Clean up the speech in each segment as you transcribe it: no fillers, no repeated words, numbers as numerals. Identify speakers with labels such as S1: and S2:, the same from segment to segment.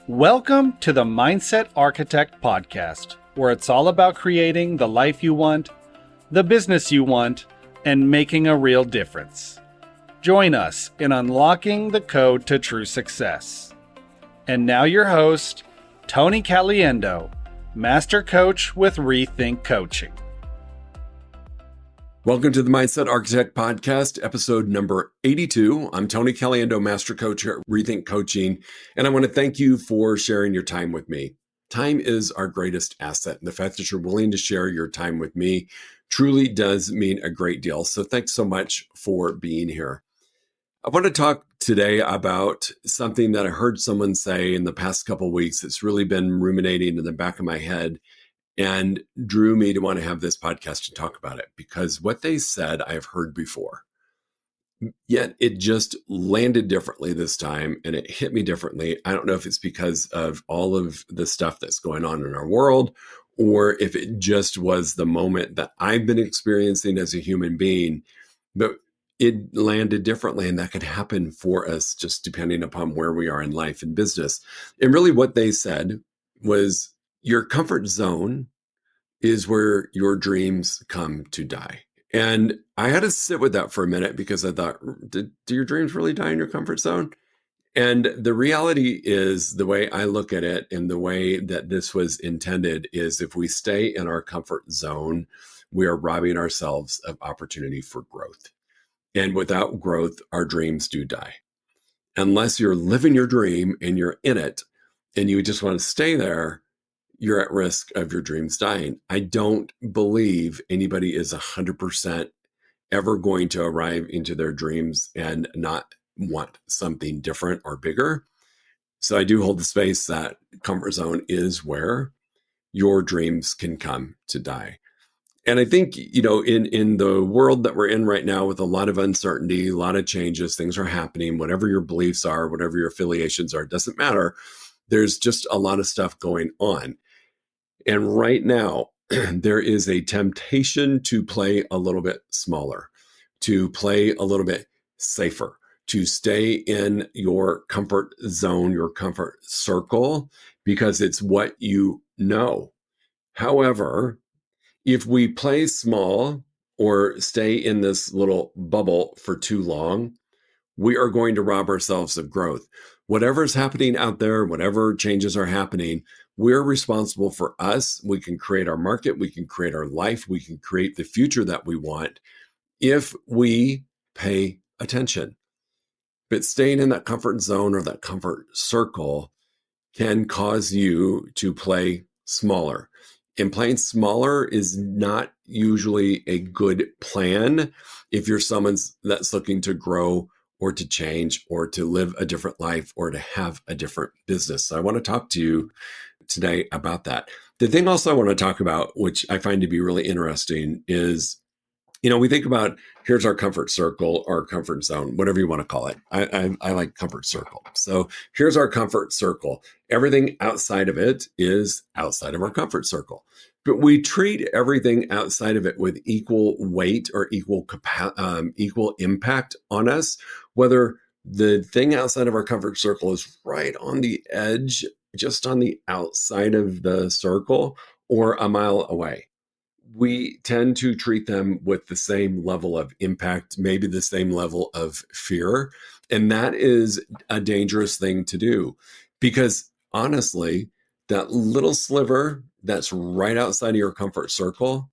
S1: Welcome to the Mindset Architect Podcast, where it's all about creating the life you want, the business you want, and making a real difference. Join us in unlocking the code to true success. And now your host, Tony Caliendo, Master Coach with Rethink Coaching.
S2: Welcome to the Mindset Architect Podcast, episode number 82. I'm Tony Caliendo, Master Coach here at Rethink Coaching, and I want to thank you for sharing your time with me. Time is our greatest asset, and the fact that you're willing to share your time with me truly does mean a great deal. So thanks so much for being here. I want to talk today about something that I heard someone say in the past couple of weeks that's really been ruminating in the back of my head and drew me to want to have this podcast to talk about it, because what they said I have heard before, yet it just landed differently this time and it hit me differently. I don't know if it's because of all of the stuff that's going on in our world, or if it just was the moment that I've been experiencing as a human being, but it landed differently, and that could happen for us just depending upon where we are in life and business. And really what they said was, your comfort zone is where your dreams come to die. And I had to sit with that for a minute, because I thought, do your dreams really die in your comfort zone? And the reality is, the way I look at it and the way that this was intended is, if we stay in our comfort zone, we are robbing ourselves of opportunity for growth. And without growth, our dreams do die. Unless you're living your dream and you're in it and you just want to stay there, you're at risk of your dreams dying. I don't believe anybody is 100% ever going to arrive into their dreams and not want something different or bigger. So I do hold the space that comfort zone is where your dreams can come to die. And I think, in the world that we're in right now, with a lot of uncertainty, a lot of changes, things are happening, whatever your beliefs are, whatever your affiliations are, it doesn't matter. There's just a lot of stuff going on. And right now, there is a temptation to play a little bit smaller, to play a little bit safer, to stay in your comfort zone, your comfort circle, because it's what you know. However, if we play small or stay in this little bubble for too long, we are going to rob ourselves of growth. Whatever's happening out there, whatever changes are happening, we're responsible for us. We can create our market. We can create our life. We can create the future that we want if we pay attention. But staying in that comfort zone or that comfort circle can cause you to play smaller. And playing smaller is not usually a good plan if you're someone that's looking to grow or to change or to live a different life or to have a different business. So I want to talk to you today about that. The thing also I want to talk about, which I find to be really interesting, is, we think about, here's our comfort circle or comfort zone, whatever you want to call it. I like comfort circle. So here's our comfort circle. Everything outside of it is outside of our comfort circle. But we treat everything outside of it with equal weight or equal impact on us, whether the thing outside of our comfort circle is right on the edge, just on the outside of the circle, or a mile away. We tend to treat them with the same level of impact, maybe the same level of fear. And that is a dangerous thing to do, because honestly, that little sliver that's right outside of your comfort circle,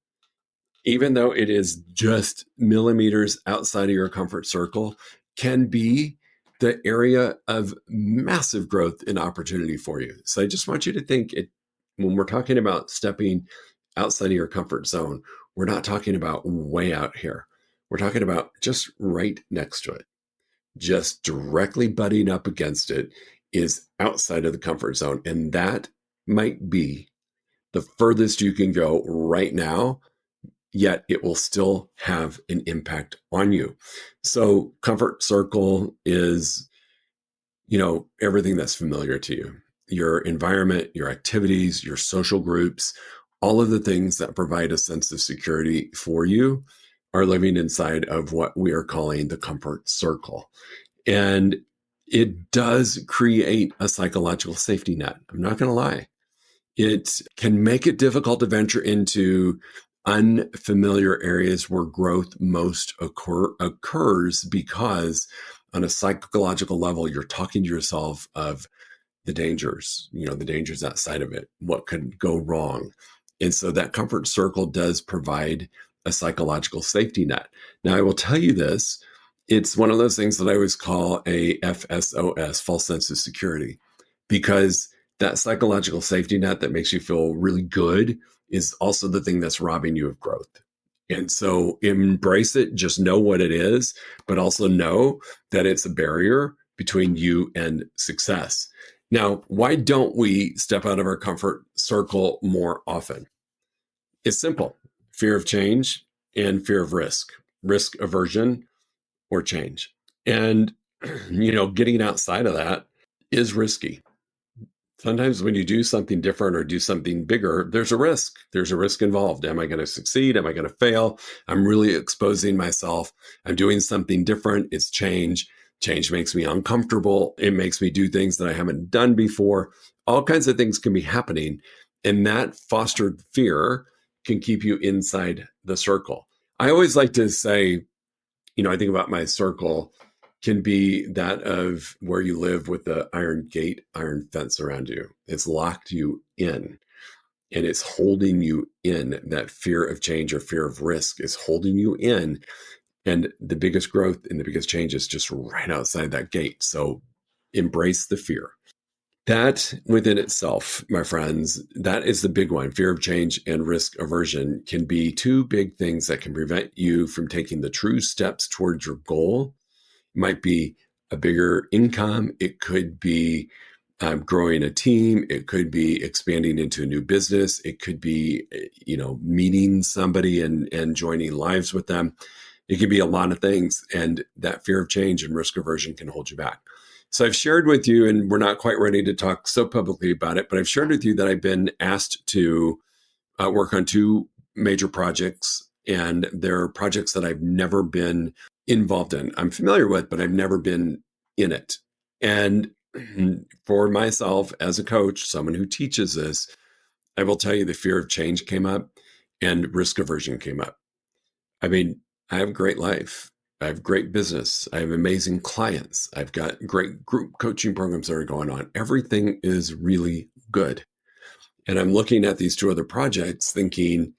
S2: even though it is just millimeters outside of your comfort circle, can be the area of massive growth and opportunity for you. So I just want you to think, when we're talking about stepping outside of your comfort zone, we're not talking about way out here. We're talking about just right next to it, just directly butting up against it is outside of the comfort zone. And that might be the furthest you can go right now, yet it will still have an impact on you. So comfort circle is, everything that's familiar to you, your environment, your activities, your social groups, all of the things that provide a sense of security for you are living inside of what we are calling the comfort circle. And it does create a psychological safety net. I'm not going to lie. It can make it difficult to venture into unfamiliar areas where growth most occurs because on a psychological level, you're talking to yourself of the dangers outside of it, what could go wrong. And so that comfort circle does provide a psychological safety net. Now, I will tell you this, it's one of those things that I always call a FSOS, false sense of security, because that psychological safety net that makes you feel really good is also the thing that's robbing you of growth. And so embrace it, just know what it is, but also know that it's a barrier between you and success. Now, why don't we step out of our comfort circle more often? It's simple: fear of change and fear of risk aversion or change. And, getting outside of that is risky. Sometimes when you do something different or do something bigger, there's a risk. There's a risk involved. Am I going to succeed? Am I going to fail? I'm really exposing myself. I'm doing something different. It's change. Change makes me uncomfortable. It makes me do things that I haven't done before. All kinds of things can be happening. And that fostered fear can keep you inside the circle. I always like to say, I think about my circle can be that of where you live with the iron gate, iron fence around you. It's locked you in and it's holding you in. That fear of change or fear of risk is holding you in. And the biggest growth and the biggest change is just right outside that gate. So embrace the fear. That within itself, my friends, that is the big one. Fear of change and risk aversion can be two big things that can prevent you from taking the true steps towards your goal. It might be a bigger income. It could be growing a team. It could be expanding into a new business. It could be, meeting somebody and joining lives with them. It can be a lot of things. And that fear of change and risk aversion can hold you back. So I've shared with you, and we're not quite ready to talk so publicly about it, but I've shared with you that I've been asked to work on two major projects. And they're projects that I've never been involved in. I'm familiar with, but I've never been in it. And for myself as a coach, someone who teaches this, I will tell you the fear of change came up and risk aversion came up. I mean, I have a great life. I have great business. I have amazing clients. I've got great group coaching programs that are going on. Everything is really good. And I'm looking at these two other projects thinking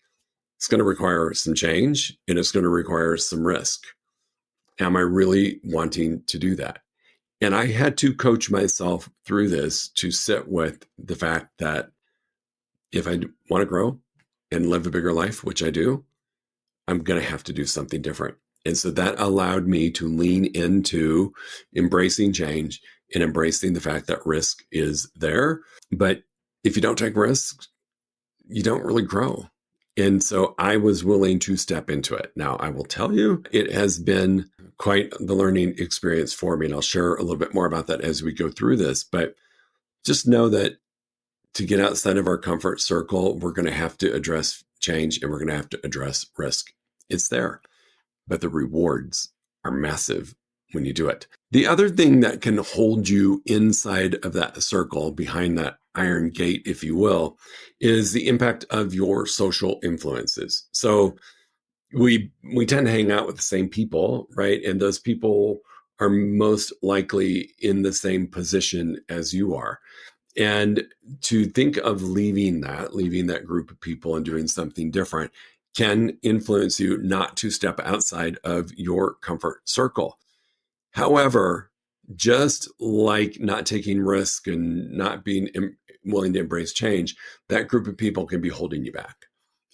S2: it's going to require some change and it's going to require some risk. Am I really wanting to do that? And I had to coach myself through this to sit with the fact that if I want to grow and live a bigger life, which I do, I'm going to have to do something different. And so that allowed me to lean into embracing change and embracing the fact that risk is there. But if you don't take risks, you don't really grow. And so I was willing to step into it. Now, I will tell you, it has been quite the learning experience for me. And I'll share a little bit more about that as we go through this. But just know that to get outside of our comfort circle, we're going to have to address change and we're going to have to address risk. It's there, but the rewards are massive when you do it. The other thing that can hold you inside of that circle, behind that iron gate, if you will, is the impact of your social influences. So we tend to hang out with the same people, right? And those people are most likely in the same position as you are. And to think of leaving that group of people and doing something different can influence you not to step outside of your comfort circle. However, just like not taking risk and not being willing to embrace change, that group of people can be holding you back.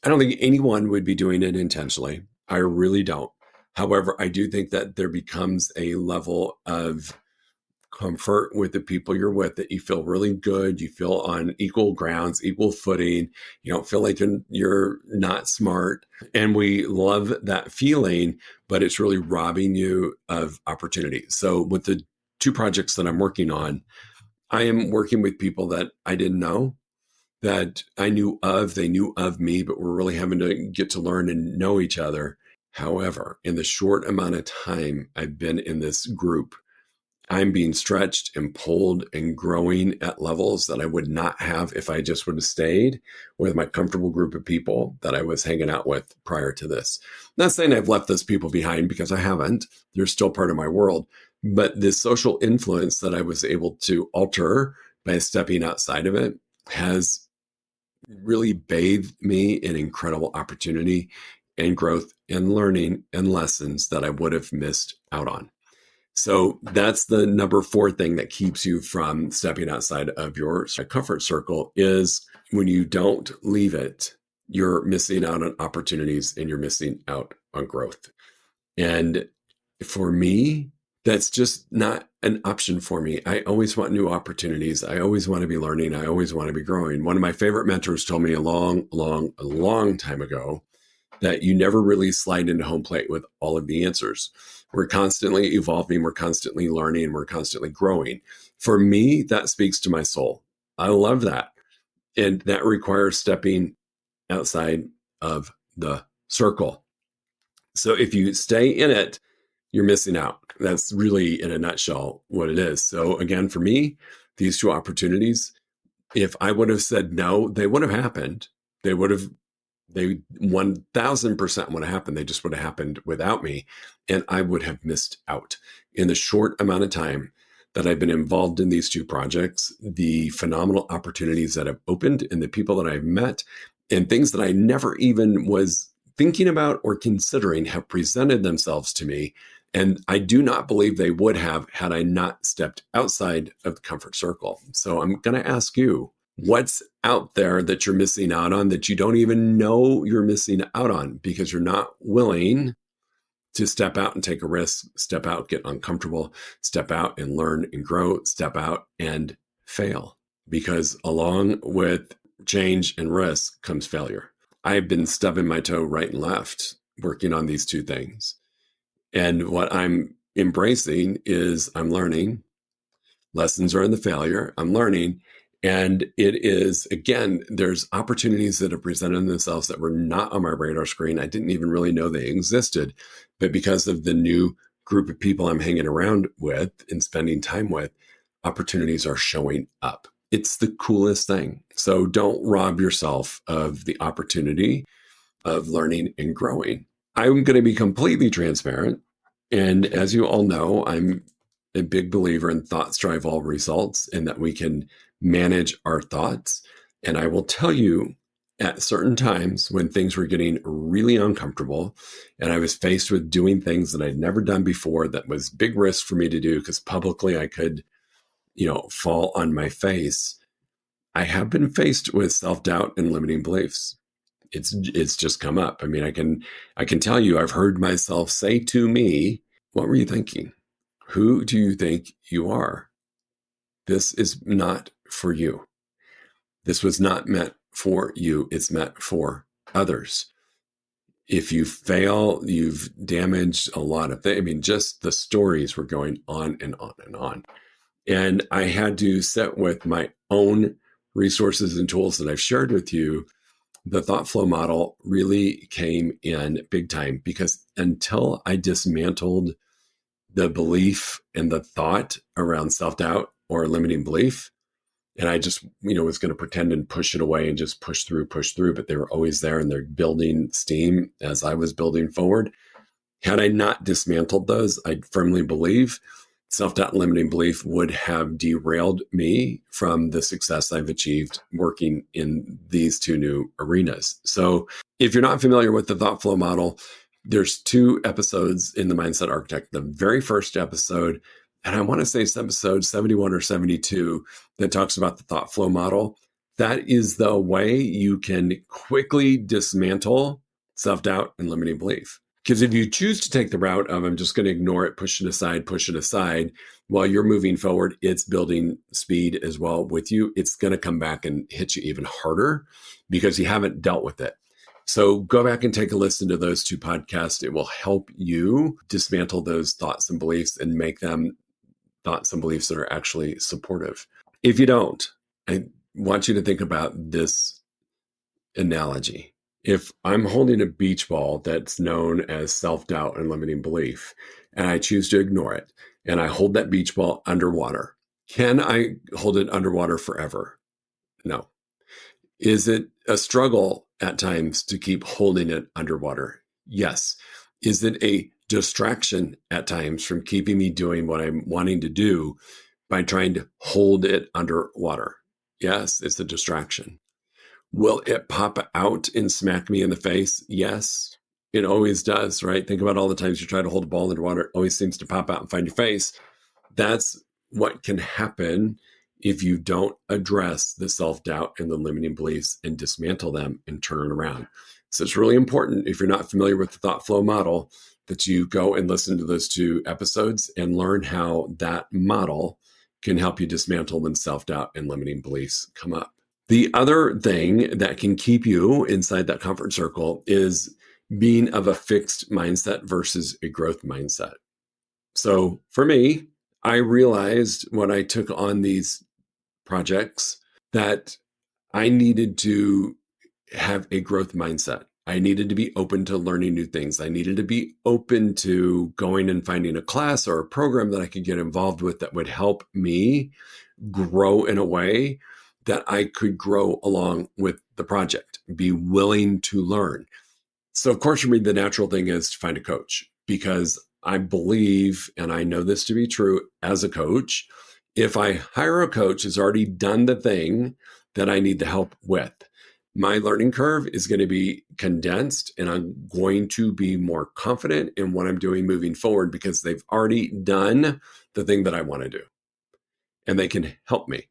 S2: I don't think anyone would be doing it intentionally. I really don't. However, I do think that there becomes a level of comfort with the people you're with, that you feel really good. You feel on equal grounds, equal footing. You don't feel like you're not smart. And we love that feeling, but it's really robbing you of opportunity. So with the two projects that I'm working on, I am working with people that I didn't know, that I knew of, they knew of me, but we're really having to get to learn and know each other. However, in the short amount of time I've been in this group, I'm being stretched and pulled and growing at levels that I would not have if I just would have stayed with my comfortable group of people that I was hanging out with prior to this. Not saying I've left those people behind, because I haven't. They're still part of my world. But this social influence that I was able to alter by stepping outside of it has really bathed me in incredible opportunity and growth and learning and lessons that I would have missed out on. So that's the number 4 thing that keeps you from stepping outside of your comfort circle, is when you don't leave it, you're missing out on opportunities and you're missing out on growth. And for me, that's just not an option for me. I always want new opportunities. I always want to be learning. I always want to be growing. One of my favorite mentors told me a long time ago that you never really slide into home plate with all of the answers. We're constantly evolving, we're constantly learning, we're constantly growing. For me, that speaks to my soul. I love that. And that requires stepping outside of the circle. So if you stay in it, you're missing out. That's really, in a nutshell, what it is. So again, for me, these 2 opportunities, if I would have said no, they would have happened. They 1000% would have happened. They just would have happened without me. And I would have missed out. In the short amount of time that I've been involved in these 2 projects, the phenomenal opportunities that have opened and the people that I've met and things that I never even was thinking about or considering have presented themselves to me. And I do not believe they would have had I not stepped outside of the comfort circle. So I'm going to ask you, what's out there that you're missing out on that you don't even know you're missing out on because you're not willing to step out and take a risk, step out, get uncomfortable, step out and learn and grow, step out and fail? Because along with change and risk comes failure. I've been stubbing my toe right and left working on these 2 things. And what I'm embracing is I'm learning. Lessons are in the failure. I'm learning. And it is, again, there's opportunities that have presented themselves that were not on my radar screen. I didn't even really know they existed. But because of the new group of people I'm hanging around with and spending time with, opportunities are showing up. It's the coolest thing. So don't rob yourself of the opportunity of learning and growing. I'm going to be completely transparent. And as you all know, I'm a big believer in thoughts drive all results, and that we can manage our thoughts. And I will tell you, at certain times when things were getting really uncomfortable and I was faced with doing things that I'd never done before, that was big risk for me to do because publicly I could, fall on my face. I have been faced with self-doubt and limiting beliefs. It's just come up. I mean, I can tell you, I've heard myself say to me, "What were you thinking? Who do you think you are? This is not for you. This was not meant for you. It's meant for others. If you fail, you've damaged a lot of things." I mean, just the stories were going on and on and on. And I had to sit with my own resources and tools that I've shared with you. The thought flow model really came in big time, because until I dismantled the belief and the thought around self-doubt or limiting belief, and I just, was going to pretend and push it away and just push through, but they were always there and they're building steam as I was building forward. Had I not dismantled those, I firmly believe self-doubt and limiting belief would have derailed me from the success I've achieved working in these 2 new arenas. So if you're not familiar with the thought flow model, there's 2 episodes in the Mindset Architect. The very first episode, and I want to say it's episode 71 or 72, that talks about the thought flow model. That is the way you can quickly dismantle self-doubt and limiting belief. Because if you choose to take the route of, I'm just going to ignore it, push it aside, while you're moving forward, it's building speed as well with you. It's going to come back and hit you even harder because you haven't dealt with it. So go back and take a listen to those 2 podcasts. It will help you dismantle those thoughts and beliefs and make them thoughts and beliefs that are actually supportive. If you don't, I want you to think about this analogy. If I'm holding a beach ball that's known as self-doubt and limiting belief, and I choose to ignore it, and I hold that beach ball underwater. Can I hold it underwater forever? No. Is it a struggle at times to keep holding it underwater? Yes. Is it a distraction at times from keeping me doing what I'm wanting to do by trying to hold it underwater? Yes, it's a distraction. Will it pop out and smack me in the face? Yes, it always does, right? Think about all the times you try to hold a ball underwater, it always seems to pop out and find your face. That's what can happen if you don't address the self-doubt and the limiting beliefs and dismantle them and turn it around. So it's really important, if you're not familiar with the thought flow model, that you go and listen to those 2 episodes and learn how that model can help you dismantle when self-doubt and limiting beliefs come up. The other thing that can keep you inside that comfort circle is being of a fixed mindset versus a growth mindset. So for me, I realized when I took on these projects that I needed to have a growth mindset. I needed to be open to learning new things. I needed to be open to going and finding a class or a program that I could get involved with that would help me grow in a way that I could grow along with the project, be willing to learn. So, of course, for me, the natural thing is to find a coach, because I believe, and I know this to be true as a coach, if I hire a coach who's already done the thing that I need the help with, my learning curve is going to be condensed, and I'm going to be more confident in what I'm doing moving forward because they've already done the thing that I want to do, and they can help me.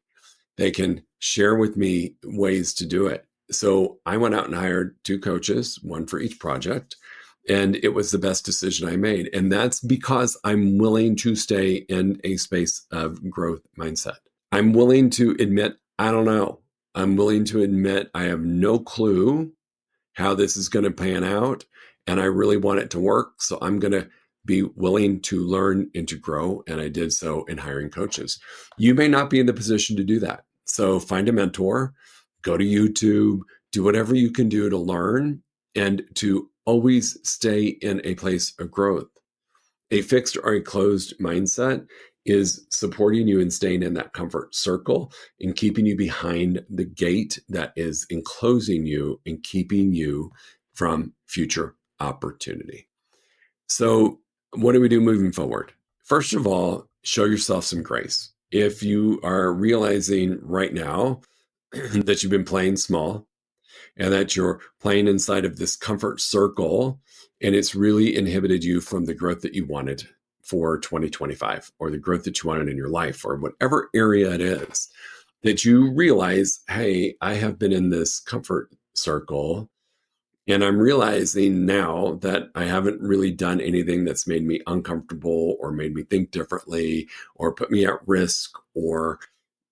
S2: They can share with me ways to do it. So I went out and hired 2 coaches, one for each project, and it was the best decision I made. And that's because I'm willing to stay in a space of growth mindset. I'm willing to admit, I don't know. I'm willing to admit I have no clue how this is going to pan out, and I really want it to work. So I'm going to be willing to learn and to grow. And I did so in hiring coaches. You may not be in the position to do that. So find a mentor, go to YouTube, do whatever you can do to learn and to always stay in a place of growth. A fixed or a closed mindset is supporting you in staying in that comfort circle and keeping you behind the gate that is enclosing you and keeping you from future opportunity. So what do we do moving forward? First of all, show yourself some grace. If you are realizing right now that you've been playing small and that you're playing inside of this comfort circle, and it's really inhibited you from the growth that you wanted for 2025 or the growth that you wanted in your life or whatever area it is, that you realize, hey, I have been in this comfort circle and I'm realizing now that I haven't really done anything that's made me uncomfortable or made me think differently or put me at risk, or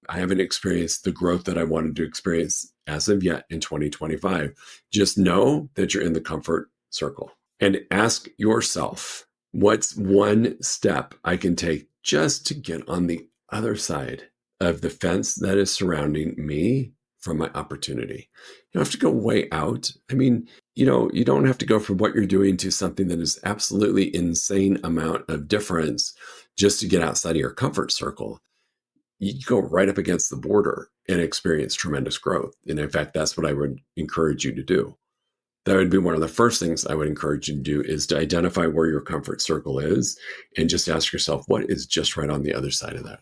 S2: I haven't experienced the growth that I wanted to experience as of yet in 2025. Just know that you're in the comfort circle and ask yourself, what's one step I can take just to get on the other side of the fence that is surrounding me from my opportunity? You don't have to go way out. I mean, you don't have to go from what you're doing to something that is absolutely insane amount of difference just to get outside of your comfort circle. You go right up against the border and experience tremendous growth. And in fact, that's what I would encourage you to do. That would be one of the first things I would encourage you to do, is to identify where your comfort circle is and just ask yourself, what is just right on the other side of that?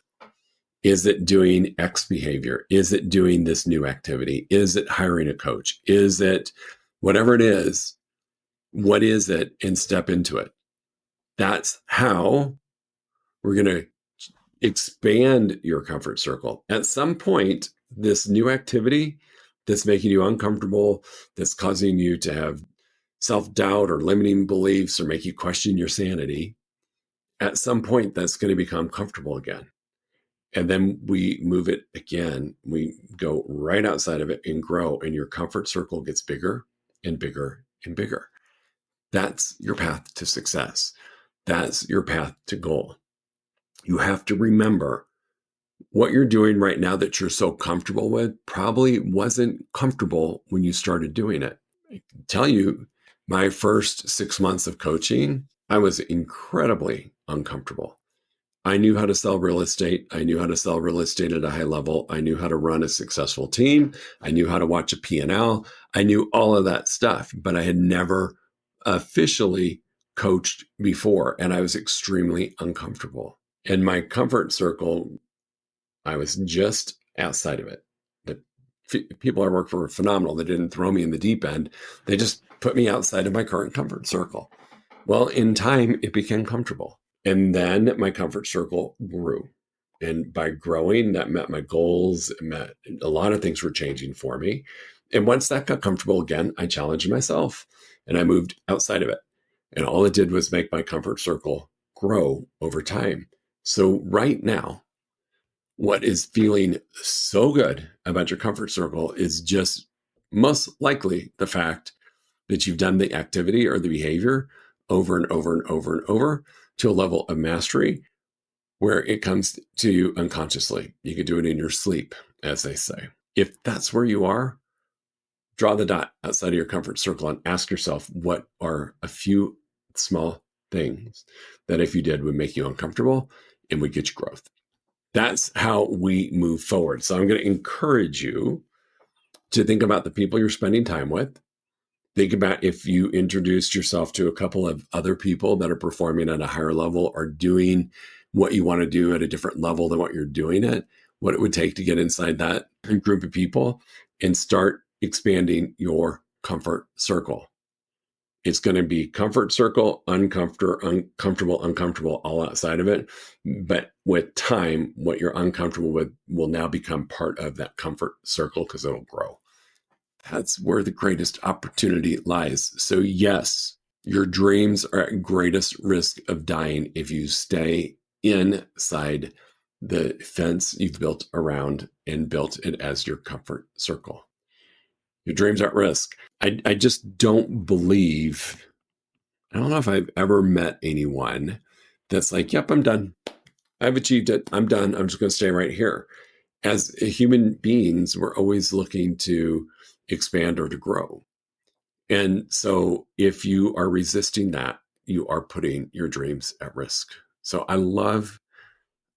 S2: Is it doing X behavior? Is it doing this new activity? Is it hiring a coach? Is it whatever it is? What is it? And step into it. That's how we're going to expand your comfort circle. At some point, this new activity that's making you uncomfortable, that's causing you to have self-doubt or limiting beliefs or make you question your sanity, at some point that's going to become comfortable again. And then we move it again. We go right outside of it and grow, and your comfort circle gets bigger and bigger and bigger. That's your path to success. That's your path to goal. You have to remember, what you're doing right now that you're so comfortable with probably wasn't comfortable when you started doing it. I can tell you, my first 6 months of coaching, I was incredibly uncomfortable. I knew how to sell real estate. I knew how to sell real estate at a high level. I knew how to run a successful team. I knew how to watch a P&L. I knew all of that stuff, but I had never officially coached before, and I was extremely uncomfortable. In my comfort circle, I was just outside of it. The people I worked for were phenomenal. They didn't throw me in the deep end. They just put me outside of my current comfort circle. Well, in time, it became comfortable. And then my comfort circle grew. And by growing, that met my goals. It meant a lot of things were changing for me. And once that got comfortable again, I challenged myself and I moved outside of it. And all it did was make my comfort circle grow over time. So right now, what is feeling so good about your comfort circle is just most likely the fact that you've done the activity or the behavior over and over and over and over to a level of mastery where it comes to you unconsciously. You could do it in your sleep, as they say. If that's where you are, draw the dot outside of your comfort circle and ask yourself, what are a few small things that if you did would make you uncomfortable and would get you growth? That's how we move forward. So I'm going to encourage you to think about the people you're spending time with. Think about if you introduced yourself to a couple of other people that are performing at a higher level or doing what you want to do at a different level than what you're doing it, what it would take to get inside that group of people and start expanding your comfort circle. It's going to be comfort circle, uncomfortable, all outside of it. But with time, what you're uncomfortable with will now become part of that comfort circle because it'll grow. That's where the greatest opportunity lies. So yes, your dreams are at greatest risk of dying if you stay inside the fence you've built around and built it as your comfort circle. Your dreams are at risk. I just don't believe, I don't know if I've ever met anyone that's like, yep, I'm done. I've achieved it. I'm done. I'm just going to stay right here. As human beings, we're always looking to expand or to grow. And so if you are resisting that, you are putting your dreams at risk. So I love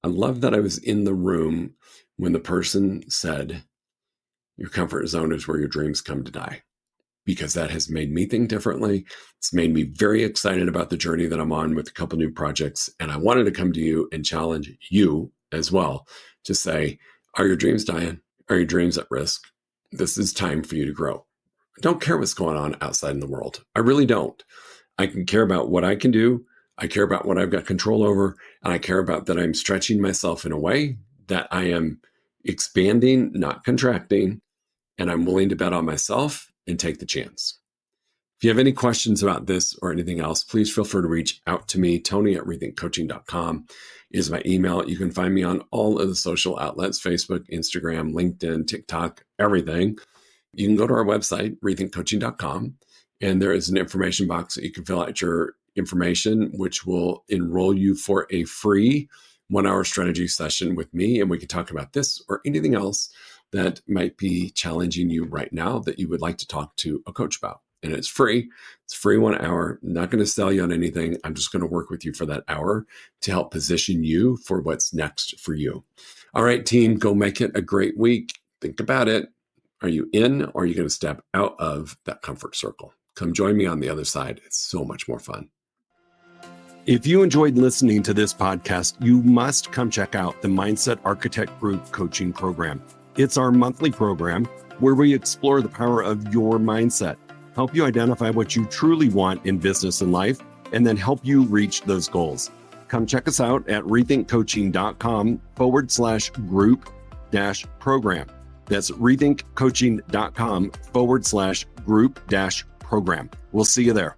S2: that I was in the room when the person said, your comfort zone is where your dreams come to die, because that has made me think differently. It's made me very excited about the journey that I'm on with a couple new projects. And I wanted to come to you and challenge you as well to say, are your dreams dying? Are your dreams at risk? This is time for you to grow. I don't care what's going on outside in the world. I really don't. I can care about what I can do. I care about what I've got control over. And I care about that I'm stretching myself in a way that I am expanding, not contracting. And I'm willing to bet on myself and take the chance. If you have any questions about this or anything else, please feel free to reach out to me. Tony@rethinkcoaching.com is my email. You can find me on all of the social outlets, Facebook, Instagram, LinkedIn, TikTok, everything. You can go to our website, rethinkcoaching.com, and there is an information box that you can fill out your information, which will enroll you for a free 1-hour strategy session with me. And we can talk about this or anything else that might be challenging you right now that you would like to talk to a coach about. And it's free. It's free 1 hour. I'm not going to sell you on anything. I'm just going to work with you for that hour to help position you for what's next for you. All right, team, go make it a great week. Think about it. Are you in or are you going to step out of that comfort circle? Come join me on the other side. It's so much more fun. If you enjoyed listening to this podcast, you must come check out the Mindset Architect Group Coaching Program. It's our monthly program where we explore the power of your mindset, help you identify what you truly want in business and life, and then help you reach those goals. Come check us out at rethinkcoaching.com/group-program. That's rethinkcoaching.com/group-program. We'll see you there.